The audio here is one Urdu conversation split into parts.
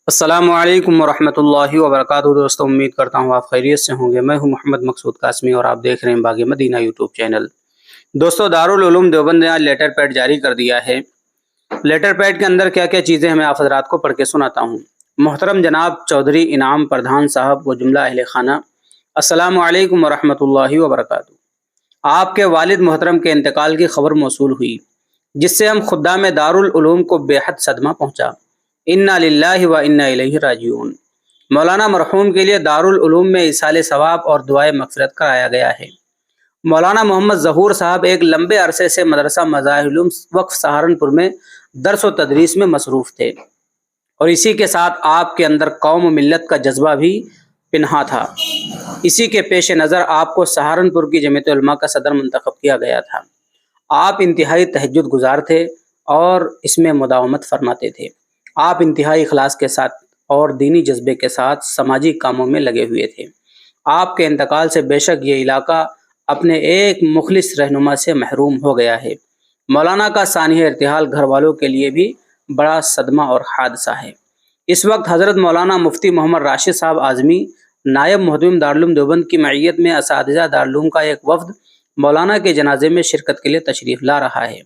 السلام علیکم ورحمۃ اللہ وبرکاتہ۔ دوستوں امید کرتا ہوں آپ خیریت سے ہوں گے۔ میں ہوں محمد مقصود قاسمی اور آپ دیکھ رہے ہیں باغ مدینہ یوٹیوب چینل۔ دوستوں دارالعلوم دیوبند نے آج لیٹر پیڈ جاری کر دیا ہے۔ لیٹر پیڈ کے اندر کیا کیا چیزیں ہیں میں آپ حضرات کو پڑھ کے سناتا ہوں۔ محترم جناب چودھری انعام پردھان صاحب و جملہ اہل خانہ، السلام علیکم ورحمۃ اللہ وبرکاتہ۔ آپ کے والد محترم کے انتقال کی خبر موصول ہوئی، جس سے ہم خدام دارالعلوم کو بے حد صدمہ پہنچا۔ انا للہ و انا الیہ راجعون۔ مولانا مرحوم کے لیے دارالعلوم میں ایصال ثواب اور دعائے مغفرت کرایا گیا ہے۔ مولانا محمد ظہور صاحب ایک لمبے عرصے سے مدرسہ مظاہر العلوم وقف سہارنپور میں درس و تدریس میں مصروف تھے، اور اسی کے ساتھ آپ کے اندر قوم و ملت کا جذبہ بھی پنہا تھا۔ اسی کے پیش نظر آپ کو سہارنپور کی جمعیت علماء کا صدر منتخب کیا گیا تھا۔ آپ انتہائی تہجد گزار تھے اور اس میں مداومت فرماتے تھے۔ آپ انتہائی اخلاص کے ساتھ اور دینی جذبے کے ساتھ سماجی کاموں میں لگے ہوئے تھے۔ آپ کے انتقال سے بے شک یہ علاقہ اپنے ایک مخلص رہنما سے محروم ہو گیا ہے۔ مولانا کا سانحہ ارتحال گھر والوں کے لیے بھی بڑا صدمہ اور حادثہ ہے۔ اس وقت حضرت مولانا مفتی محمد راشد صاحب اعظمی نائب محتمم دارالعلوم دیوبند کی معیت میں اساتذہ دارالعلوم کا ایک وفد مولانا کے جنازے میں شرکت کے لیے تشریف لا رہا ہے۔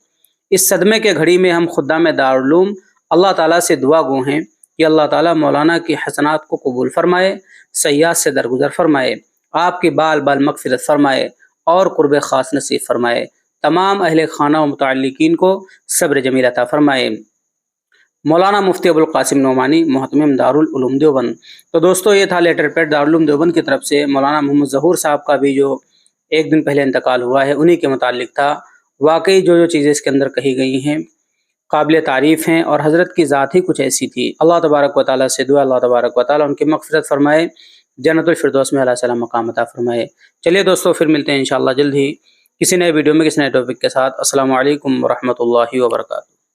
اس صدمے کے گھڑی میں ہم خدام دارالعلوم اللہ تعالیٰ سے دعا گو ہیں کہ اللہ تعالیٰ مولانا کی حسنات کو قبول فرمائے، سیئات سے درگزر فرمائے، آپ کی بال بال مغفرت فرمائے اور قرب خاص نصیب فرمائے، تمام اہل خانہ و متعلقین کو صبر جمیل عطا فرمائے۔ مولانا مفتی ابوالقاسم نعمانی محتمم دارالعلوم دیوبند۔ تو دوستو یہ تھا لیٹر پیڈ دارالعلوم دیوبند کی طرف سے۔ مولانا محمد ظہور صاحب کا بھی جو ایک دن پہلے انتقال ہوا ہے انہی کے متعلق تھا۔ واقعی جو چیزیں اس کے اندر کہی گئی ہیں قابل تعریف ہیں، اور حضرت کی ذات ہی کچھ ایسی تھی۔ اللہ تبارک و تعالیٰ سے دعا اللہ تبارک و تعالیٰ ان کی مغفرت فرمائے، جنت الفردوس میں اعلیٰ سلام مقام عطا فرمائے۔ چلیے دوستو پھر ملتے ہیں انشاءاللہ جلد ہی کسی نئے ویڈیو میں کسی نئے ٹاپک کے ساتھ۔ السلام علیکم ورحمۃ اللہ وبرکاتہ۔